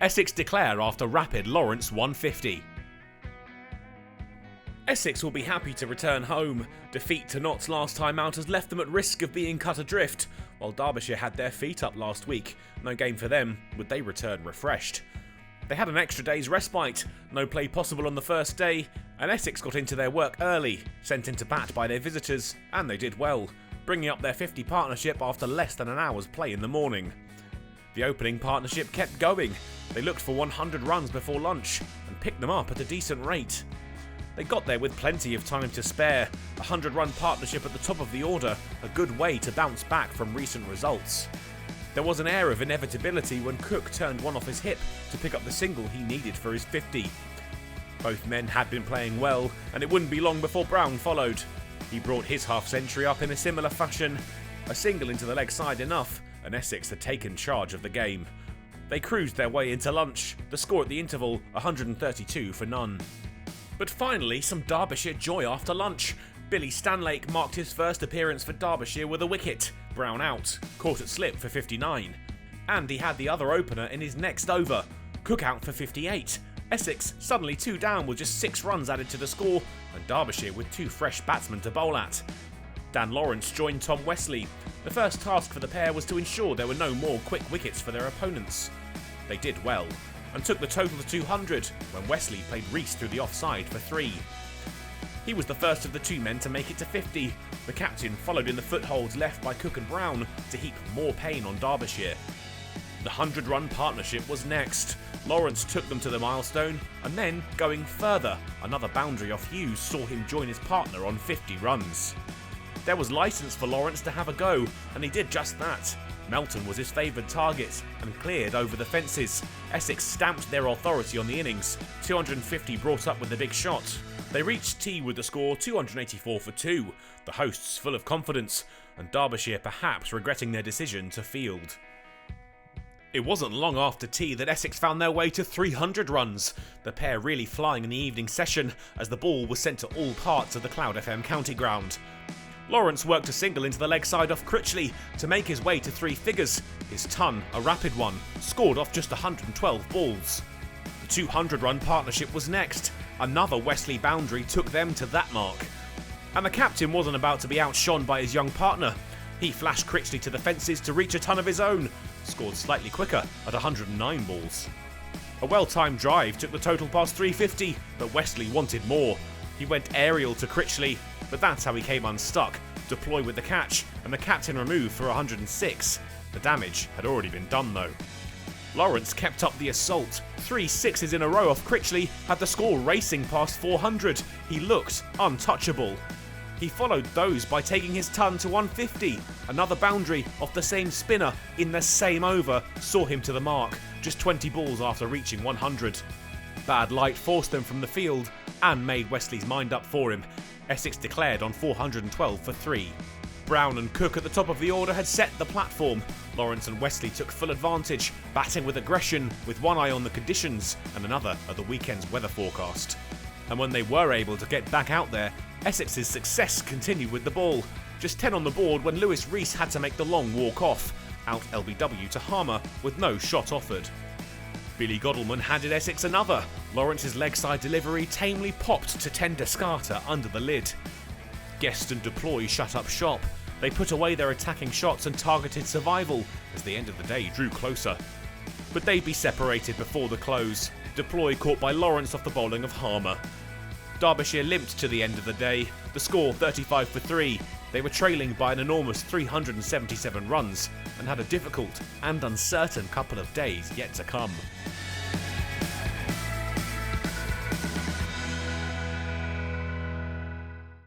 Essex declare after rapid Lawrence 150. Essex will be happy to return home. Defeat to Notts last time out has left them at risk of being cut adrift, while Derbyshire had their feet up last week. No game for them, would they return refreshed. They had an extra day's respite, no play possible on the first day, and Essex got into their work early, sent into bat by their visitors, and they did well, bringing up their 50 partnership after less than an hour's play in the morning. The opening partnership kept going. They looked for 100 runs before lunch, and picked them up at a decent rate. They got there with plenty of time to spare. A 100-run partnership at the top of the order, a good way to bounce back from recent results. There was an air of inevitability when Cook turned one off his hip to pick up the single he needed for his 50. Both men had been playing well, and it wouldn't be long before Brown followed. He brought his half-century up in a similar fashion. A single into the leg side enough, and Essex had taken charge of the game. They cruised their way into lunch, the score at the interval 132 for none. But finally, some Derbyshire joy after lunch. Billy Stanlake marked his first appearance for Derbyshire with a wicket. Brown out, caught at slip for 59. And he had the other opener in his next over. Cook out for 58. Essex suddenly 2 down with just 6 runs added to the score, and Derbyshire with 2 fresh batsmen to bowl at. Dan Lawrence joined Tom Wesley. The first task for the pair was to ensure there were no more quick wickets for their opponents. They did well, and took the total to 200 when Wesley played Rees through the offside for 3. He was the first of the 2 men to make it to 50. The captain followed in the footholds left by Cook and Brown to heap more pain on Derbyshire. The 100-run partnership was next. Lawrence took them to the milestone, and then, going further, another boundary off Hughes saw him join his partner on 50 runs. There was licence for Lawrence to have a go, and he did just that. Melton was his favoured target and cleared over the fences. Essex stamped their authority on the innings, 250 brought up with the big shot. They reached tea with the score 284 for 2, the hosts full of confidence, and Derbyshire perhaps regretting their decision to field. It wasn't long after tea that Essex found their way to 300 runs, the pair really flying in the evening session as the ball was sent to all parts of the Cloudfm County Ground. Lawrence worked a single into the leg side off Critchley to make his way to 3 figures. His ton, a rapid one, scored off just 112 balls. The 200-run partnership was next. Another Wesley boundary took them to that mark. And the captain wasn't about to be outshone by his young partner. He flashed Critchley to the fences to reach a ton of his own, scored slightly quicker at 109 balls. A well-timed drive took the total past 350, but Wesley wanted more. He went aerial to Critchley, but that's how he came unstuck, deploy with the catch, and the captain removed for 106. The damage had already been done though. Lawrence kept up the assault. 3 sixes in a row off Critchley had the score racing past 400. He looked untouchable. He followed those by taking his ton to 150. Another boundary off the same spinner in the same over saw him to the mark, just 20 balls after reaching 100. Bad light forced them from the field and made Wesley's mind up for him. Essex declared on 412 for 3. Brown and Cook at the top of the order had set the platform. Lawrence and Wesley took full advantage, batting with aggression, with one eye on the conditions and another at the weekend's weather forecast. And when they were able to get back out there, Essex's success continued with the ball. Just 10 on the board when Lewis Rees had to make the long walk off. Out LBW to Harmer with no shot offered. Billy Godalman handed Essex another. Lawrence's leg side delivery tamely popped to tender scatter under the lid. Guest and Deploy shut up shop. They put away their attacking shots and targeted survival as the end of the day drew closer. But they'd be separated before the close. Deploy caught by Lawrence off the bowling of Harmer. Derbyshire limped to the end of the day, the score 35 for 3. They were trailing by an enormous 377 runs and had a difficult and uncertain couple of days yet to come.